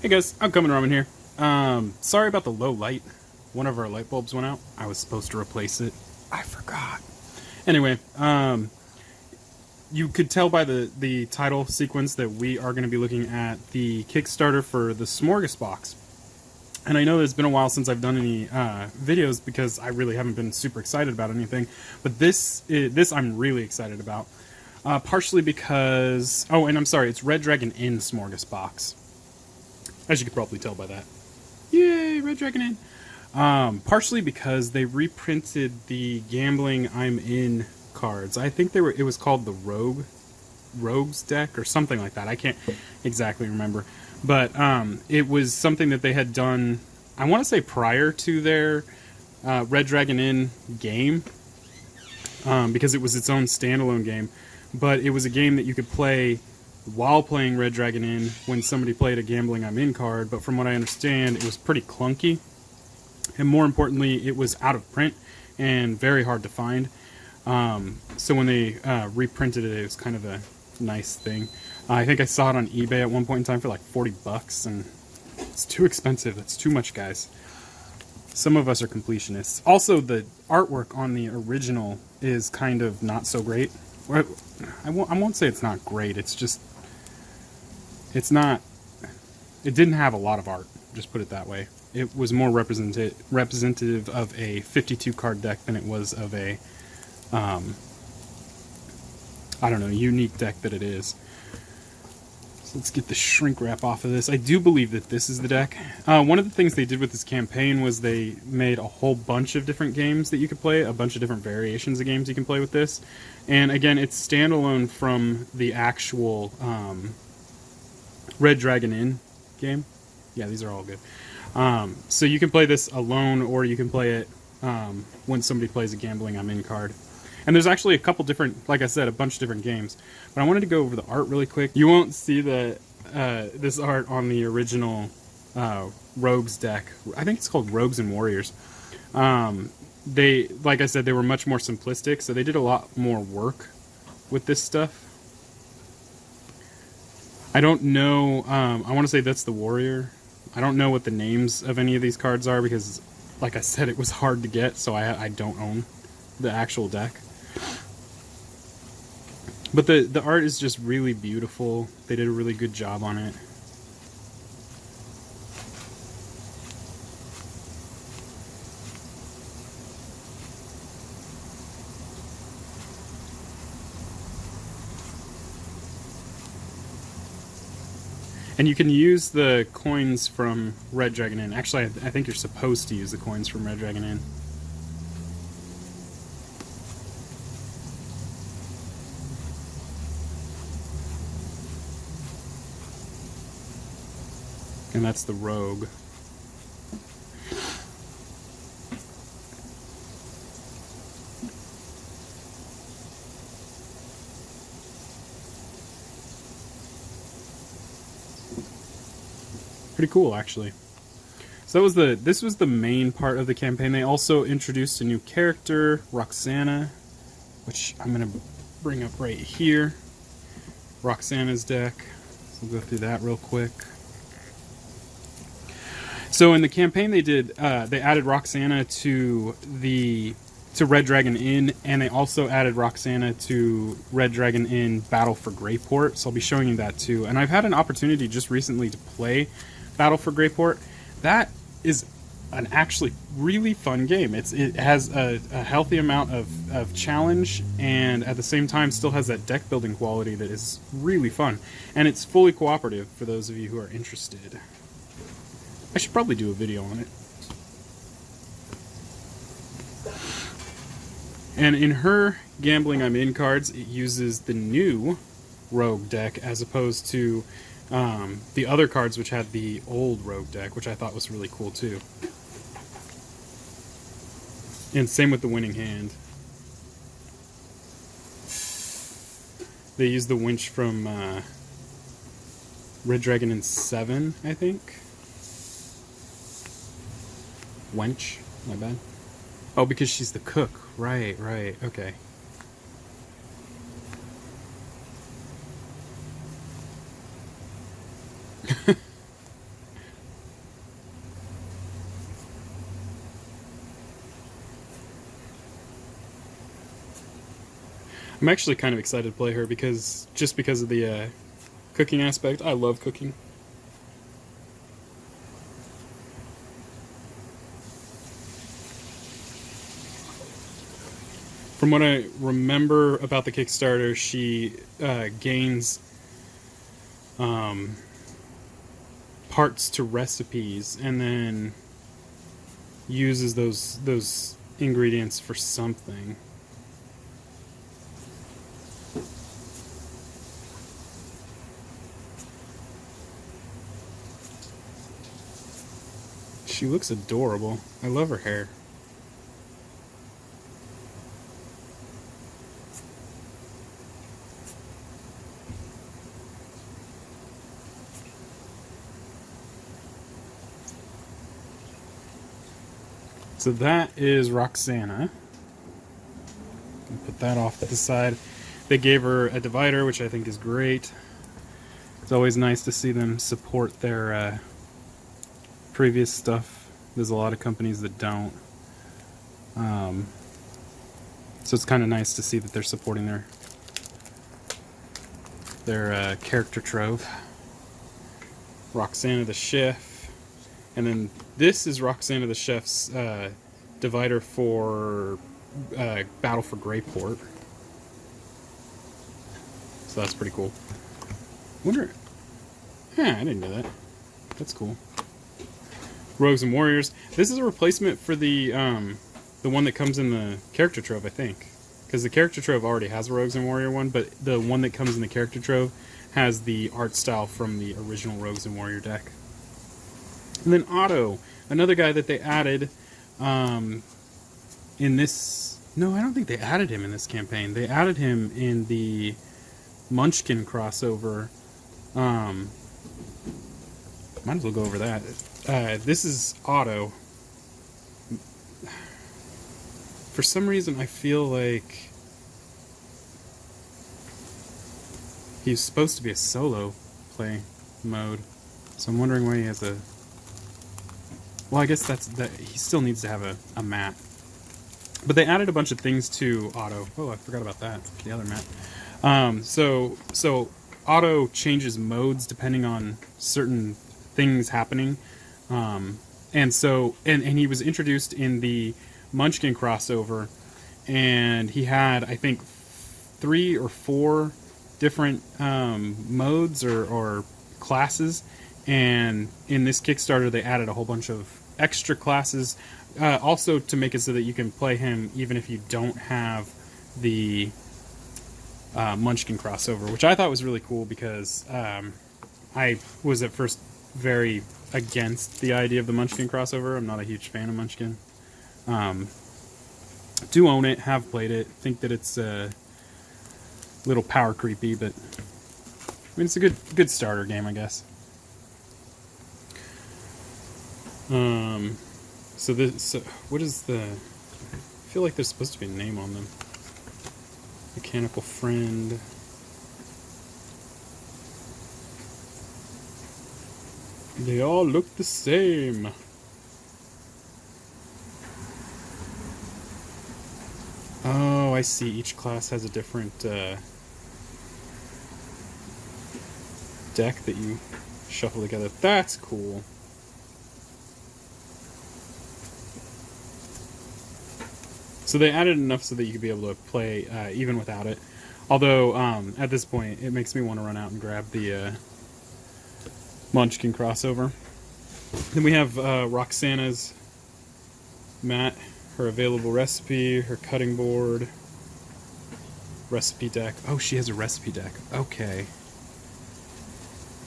Hey guys, I'm Coming Ramen here. Sorry about the low light. One of our light bulbs went out. I was supposed to replace it. I forgot. Anyway, you could tell by the title sequence that we are going to be looking at the Kickstarter for the Smorgasbox. And I know it's been a while since I've done any videos because I really haven't been super excited about anything. But this I'm really excited about. Partially because... Oh, and I'm sorry, it's Red Dragon Inn Smorgasbox. As you could probably tell by that. Yay, Red Dragon Inn! Partially because they reprinted the Gambling I'm In cards. I think it was called the Rogues deck or something like that. I can't exactly remember. But it was something that they had done, I want to say prior to their Red Dragon Inn game. Because it was its own standalone game. But it was a game that you could play while playing Red Dragon Inn when somebody played a Gambling I'm In card, but from what I understand, it was pretty clunky. And more importantly, it was out of print and very hard to find. So when they reprinted it, it was kind of a nice thing. I think I saw it on eBay at one point in time for like 40 bucks, and it's too expensive. That's too much, guys. Some of us are completionists. Also, the artwork on the original is kind of not so great. I won't say it's not great, it's just... It's not... It didn't have a lot of art, just put it that way. It was more representative of a 52 card deck than it was of a... I don't know, unique deck that it is. So let's get the shrink wrap off of this. I do believe that this is the deck. One of the things they did with this campaign was they made a whole bunch of different games that you could play, a bunch of different variations of games you can play with this. And again, it's standalone from the actual Red Dragon Inn game. Yeah, these are all good. So you can play this alone, or you can play it when somebody plays a Gambling I'm In card. And there's actually a couple different, like I said, a bunch of different games. But I wanted to go over the art really quick. You won't see this art on the original Rogues deck. I think it's called Rogues and Warriors. They, like I said, they were much more simplistic, so they did a lot more work with this stuff. I don't know, I want to say that's the Warrior. I don't know what the names of any of these cards are because, like I said, it was hard to get, so I don't own the actual deck. But the art is just really beautiful. They did a really good job on it. And you can use the coins from Red Dragon Inn. Actually, I think you're supposed to use the coins from Red Dragon Inn. And that's the Rogue. Pretty cool, actually. So this was the main part of the campaign. They also introduced a new character, Roxana, which I'm gonna bring up right here. Roxana's deck. So we'll go through that real quick. So in the campaign they did, they added Roxana to Red Dragon Inn, and they also added Roxana to Red Dragon Inn Battle for Greyport, so I'll be showing you that too. And I've had an opportunity just recently to play Battle for Greyport. That is an actually really fun game. It has a healthy amount of challenge, and at the same time still has that deck building quality that is really fun. And it's fully cooperative for those of you who are interested. I should probably do a video on it. And in her Gambling I'm In cards, it uses the new Rogue deck as opposed to the other cards which had the old Rogue deck, which I thought was really cool too. And same with the Winning Hand. They used the winch from Red Dragon Inn 7, I think. Wench, my bad. Oh, because she's the cook. Right, okay. I'm actually kind of excited to play her because of the cooking aspect. I love cooking. From what I remember about the Kickstarter, she gains parts to recipes and then uses those ingredients for something. She looks adorable. I love her hair. So that is Roxana. Put that off to the side. They gave her a divider, which I think is great. It's always nice to see them support their previous stuff. There's a lot of companies that don't. So it's kind of nice to see that they're supporting their character trove. Roxana the chef. And then this is Roxana the chef's divider for Battle for Greyport. So that's pretty cool. Wonder... Yeah, I didn't know that. That's cool. Rogues and Warriors. This is a replacement for the one that comes in the character trove, I think. Because the character trove already has a Rogues and Warrior one, but the one that comes in the character trove has the art style from the original Rogues and Warrior deck. And then Otto, another guy that they added in this... No, I don't think they added him in this campaign. They added him in the Munchkin crossover. Might as well go over that. This is Otto. For some reason, I feel like he's supposed to be a solo play mode. So I'm wondering why he has a... Well, I guess that he still needs to have a map. But they added a bunch of things to Otto. Oh, I forgot about that. The other map. So Otto changes modes depending on certain things happening. And he was introduced in the Munchkin crossover, and he had, I think, 3 or 4 different modes or classes. And in this Kickstarter, they added a whole bunch of extra classes, also to make it so that you can play him even if you don't have the Munchkin crossover, which I thought was really cool because I was at first very against the idea of the Munchkin crossover. I'm not a huge fan of Munchkin. Do own it, have played it, think that it's a little power creepy, but I mean, it's a good starter game, I guess. So what is the... I feel like there's supposed to be a name on them. Mechanical Friend. They all look the same. Oh, I see. Each class has a different deck that you shuffle together. That's cool. So they added enough so that you could be able to play even without it. Although, at this point, it makes me want to run out and grab the Munchkin crossover. Then we have Roxana's mat, her available recipe, her cutting board, recipe deck. Oh, she has a recipe deck. Okay.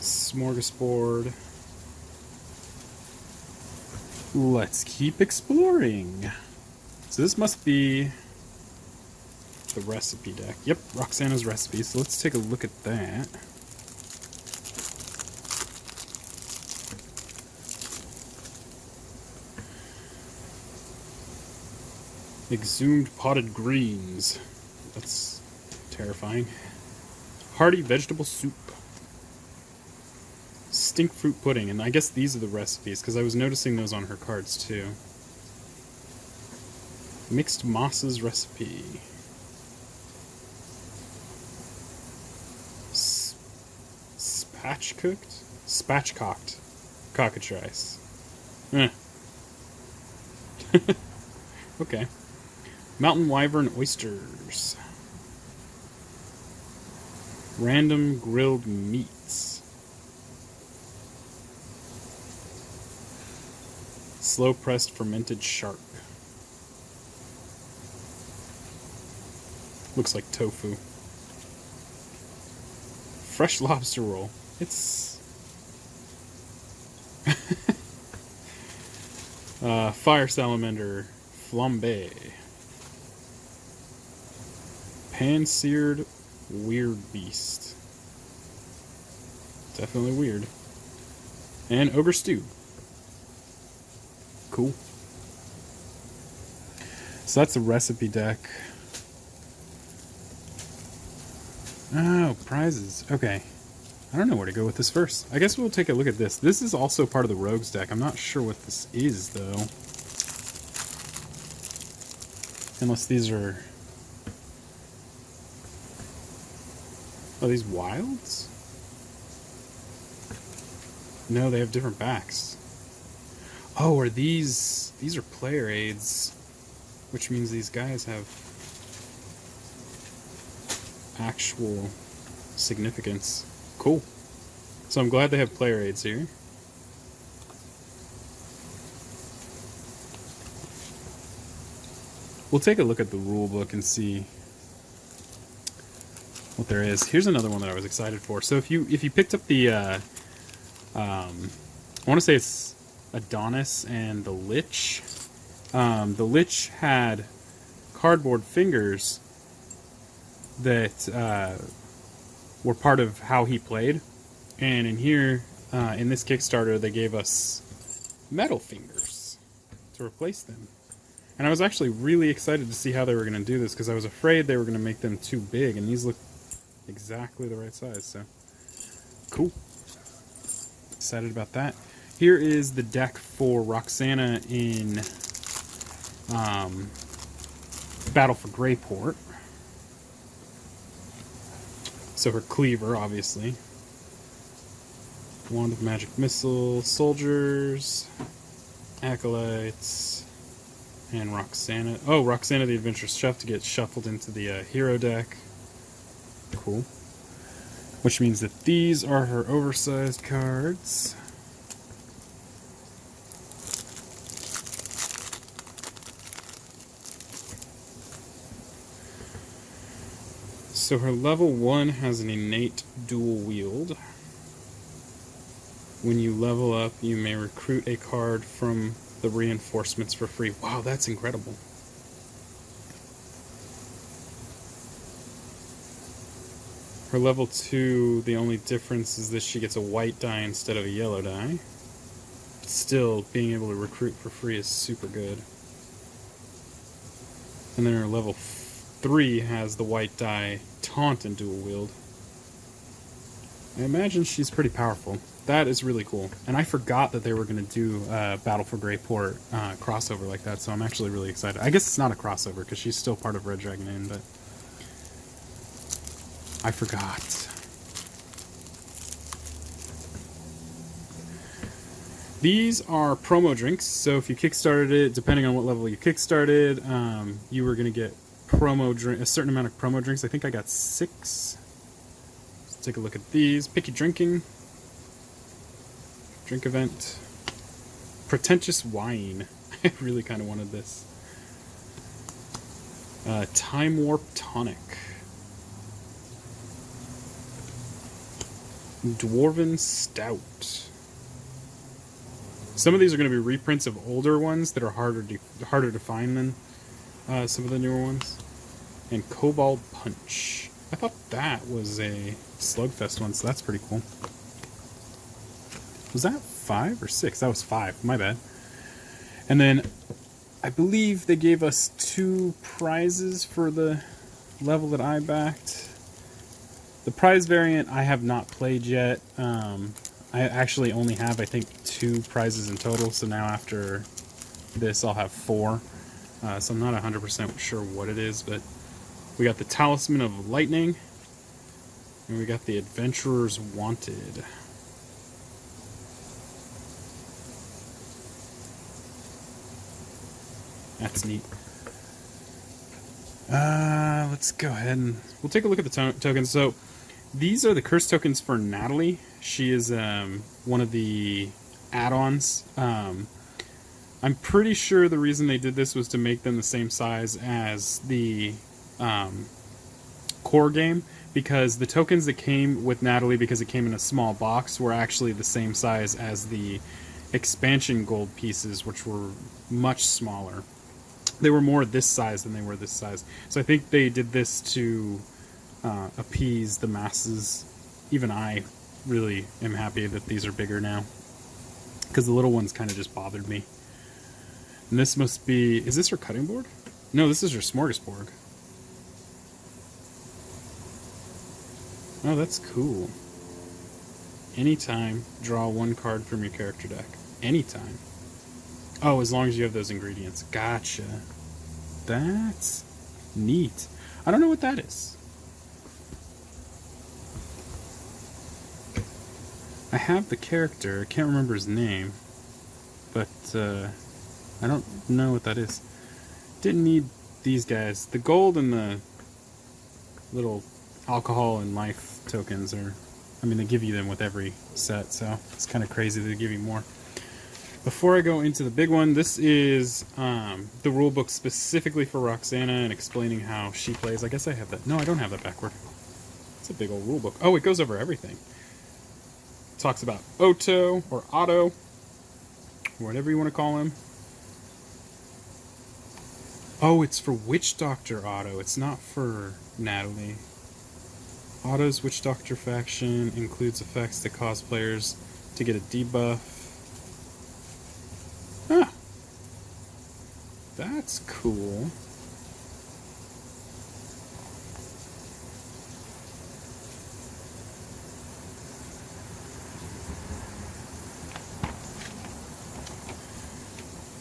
Smorgasbord. Let's keep exploring. So this must be the recipe deck. Yep, Roxana's recipe. So let's take a look at that. Exhumed potted greens. That's terrifying. Hearty vegetable soup. Stink fruit pudding. And I guess these are the recipes, because I was noticing those on her cards too. Mixed mosses recipe. spatchcocked cockatrice. Okay. Mountain wyvern oysters. Random grilled meats. Slow pressed fermented shark. Looks like tofu. Fresh lobster roll. It's fire salamander flambe. Pan-seared weird beast. Definitely weird. And ogre stew. Cool. So that's the recipe deck. Oh, prizes. Okay. I don't know where to go with this first. I guess we'll take a look at this. This is also part of the Rogues deck. I'm not sure what this is, though. Unless these are... Are these wilds? No, they have different backs. Oh, are these... These are player aids. Which means these guys have... actual significance. Cool. So I'm glad they have player aids here. We'll take a look at the rule book and see what there is. Here's another one that I was excited for. So if you picked up the I want to say it's Adonis and the Lich. The Lich had cardboard fingers that were part of how he played, and in here, in this Kickstarter, they gave us metal fingers to replace them. And I was actually really excited to see how they were going to do this, because I was afraid they were going to make them too big, and these look exactly the right size, so cool. Excited about that. Here is the deck for Roxana in Battle for Greyport. So her cleaver, obviously. Wand of Magic Missile, Soldiers, Acolytes, and Roxana. Oh, Roxana the Adventurous Chef to get shuffled into the hero deck. Cool. Which means that these are her oversized cards. So her level 1 has an innate dual wield. When you level up, you may recruit a card from the reinforcements for free. Wow, that's incredible. Her level 2, the only difference is that she gets a white die instead of a yellow die. Still, being able to recruit for free is super good. And then her level 3 has the white die taunt and dual wield. I imagine she's pretty powerful. That is really cool. And I forgot that they were going to do Battle for Greyport crossover like that, so I'm actually really excited. I guess it's not a crossover because she's still part of Red Dragon Inn, but I forgot. These are promo drinks, so if you kickstarted it, depending on what level you kickstarted, you were going to get a certain amount of promo drinks. I think I got 6. Let's take a look at these. Picky drinking. Drink event. Pretentious wine. I really kind of wanted this. Time warp tonic. Dwarven stout. Some of these are going to be reprints of older ones that are harder to find than some of the newer ones. And Kobold Punch. I thought that was a Slugfest one, so that's pretty cool. Was that 5 or 6? That was 5. My bad. And then I believe they gave us 2 prizes for the level that I backed. The prize variant I have not played yet. I actually only have, I think, 2 prizes in total, so now after this I'll have 4. So I'm not 100% sure what it is, but we got the Talisman of Lightning, And we got the Adventurers Wanted. That's neat. Let's go ahead and we'll take a look at the tokens. So these are the curse tokens for Natalie. She is one of the add-ons. I'm pretty sure the reason they did this was to make them the same size as the core game, because the tokens that came with Natalie, because it came in a small box, were actually the same size as the expansion gold pieces, which were much smaller. They were more this size than they were this size. So I think they did this to appease the masses. Even I really am happy that these are bigger now, because the little ones kind of just bothered me. And this must be... Is this her cutting board? No, this is her smorgasbord. Oh, that's cool. Anytime, draw one card from your character deck. Anytime. Oh, as long as you have those ingredients. Gotcha. That's neat. I don't know what that is. I have the character. I can't remember his name. But, I don't know what that is. Didn't need these guys. The gold and the little alcohol and life tokens are... I mean, they give you them with every set, so it's kind of crazy they give you more. Before I go into the big one, this is the rule book specifically for Roxana and explaining how she plays. I guess I have that. No, I don't have that backward. It's a big old rule book. Oh, it goes over everything. It talks about Otto, or Otto, whatever you want to call him. Oh, it's for Witch Doctor Otto. It's not for Natalie. Otto's Witch Doctor faction includes effects that cause players to get a debuff. Huh. That's cool.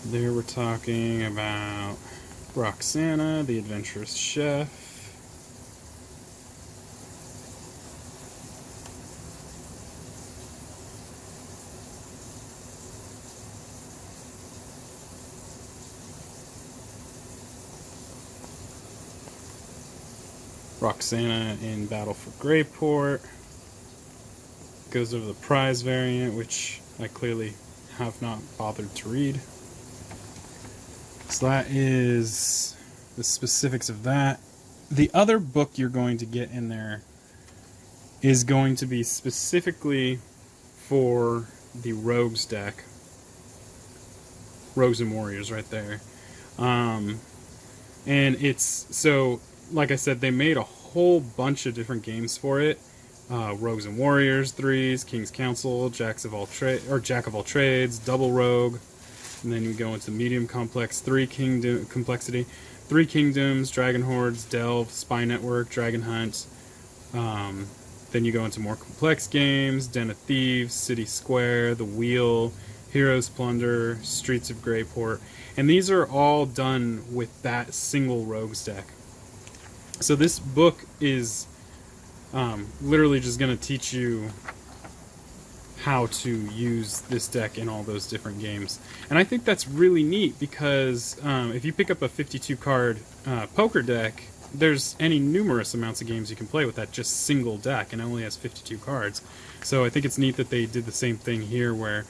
There we're talking about Roxana, the Adventurous Chef. Roxana in Battle for Greyport. Goes over the prize variant, which I clearly have not bothered to read. So that is the specifics of that. The other book you're going to get in there is going to be specifically for the Rogues deck. Rogues and Warriors right there. And it's... So, like I said, they made a whole bunch of different games for it. Rogues and Warriors 3s, King's Council, Jack of all Trades, Double Rogue. And then we go into medium complex, complexity, 3 Kingdoms, Dragon Hordes, Delve, Spy Network, Dragon Hunt. Then you go into more complex games, Den of Thieves, City Square, The Wheel, Heroes Plunder, Streets of Greyport. And these are all done with that single Rogues deck. So this book is literally just going to teach you how to use this deck in all those different games. And I think that's really neat because if you pick up a 52 card poker deck, there's any numerous amounts of games you can play with that just single deck, and it only has 52 cards. So I think it's neat that they did the same thing here, where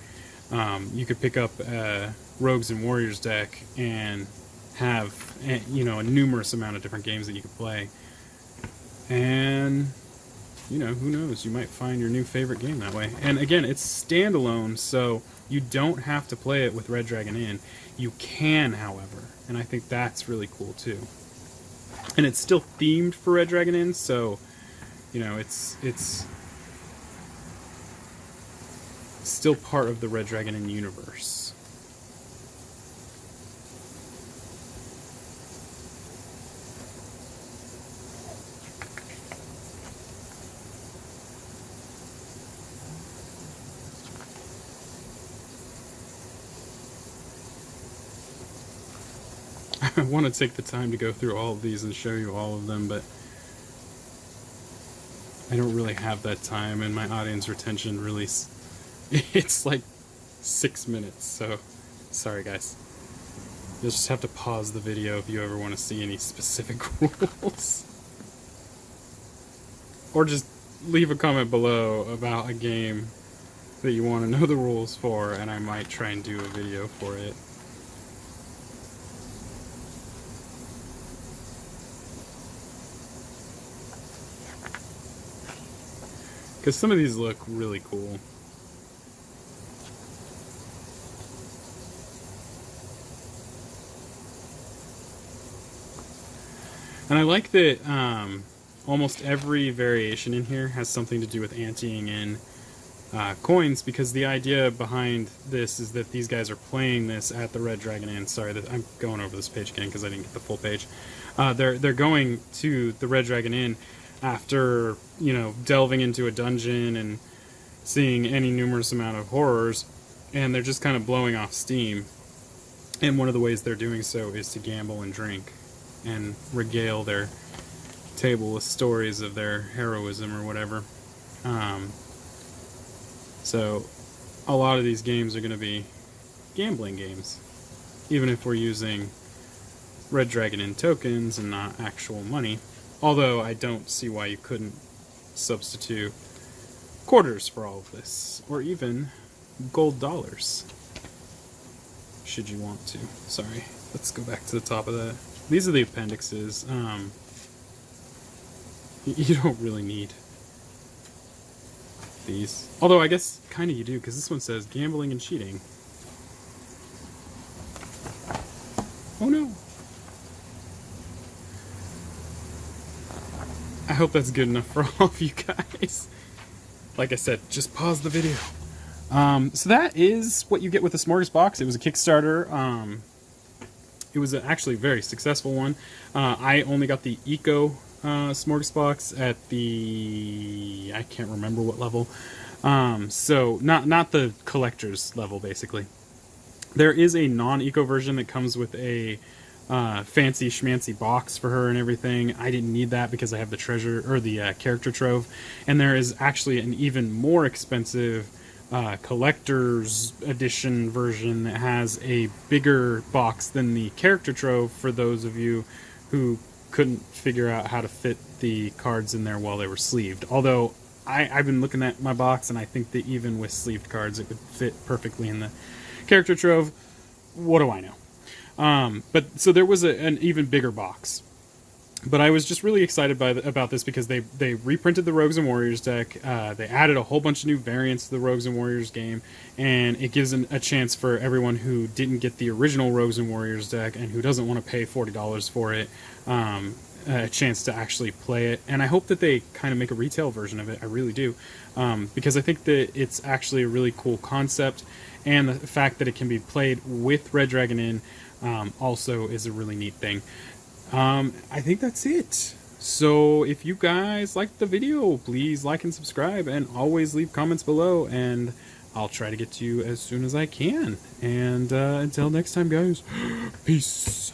you could pick up a Rogues and Warriors deck and have a numerous amount of different games that you could play. And who knows, you might find your new favorite game that way. And again, it's standalone, so you don't have to play it with Red Dragon Inn. You can, however, and I think that's really cool too. And it's still themed for Red Dragon Inn, so it's still part of the Red Dragon Inn universe. I want to take the time to go through all of these and show you all of them, but I don't really have that time, and my audience retention really, it's like 6 minutes, so sorry guys. You'll just have to pause the video if you ever want to see any specific rules. Or just leave a comment below about a game that you want to know the rules for, and I might try and do a video for it. Because some of these look really cool. And I like that almost every variation in here has something to do with anteing in coins, because the idea behind this is that these guys are playing this at the Red Dragon Inn. Sorry, I'm going over this page again because I didn't get the full page. They're going to the Red Dragon Inn after, you know, delving into a dungeon and seeing any numerous amount of horrors, and they're just kind of blowing off steam. And one of the ways they're doing so is to gamble and drink and regale their table with stories of their heroism or whatever. So a lot of these games are going to be gambling games, even if we're using Red Dragon Inn tokens and not actual money. Although I don't see why you couldn't substitute quarters for all of this, or even gold dollars, should you want to. Sorry, let's go back to the top of that. These are the appendixes. You don't really need these. Although I guess kind of you do, because this one says gambling and cheating. Oh no! I hope that's good enough for all of you guys. Like I said, just pause the video. So that is what you get with the Smorgasbox. It was a Kickstarter. It was actually a very successful one. I only got the Eco Smorgasbox at the... I can't remember what level. So not the collector's level, basically. There is a non-Eco version that comes with a fancy schmancy box for her and everything. I didn't need that because I have the treasure, or the character trove. And there is actually an even more expensive collector's edition version that has a bigger box than the character trove for those of you who couldn't figure out how to fit the cards in there while they were sleeved. Although I've been looking at my box, and I think that even with sleeved cards it would fit perfectly in the character trove. What do I know? But so there was an even bigger box. But I was just really excited about this because they reprinted the Rogues and Warriors deck. They added a whole bunch of new variants to the Rogues and Warriors game, and it gives a chance for everyone who didn't get the original Rogues and Warriors deck and who doesn't want to pay $40 for it a chance to actually play it. And I hope that they kind of make a retail version of it. I really do, because I think that it's actually a really cool concept, and the fact that it can be played with Red Dragon Inn also is a really neat thing. I think that's it. So if you guys liked the video, please like and subscribe, and always leave comments below, and I'll try to get to you as soon as I can. And until next time, guys, peace.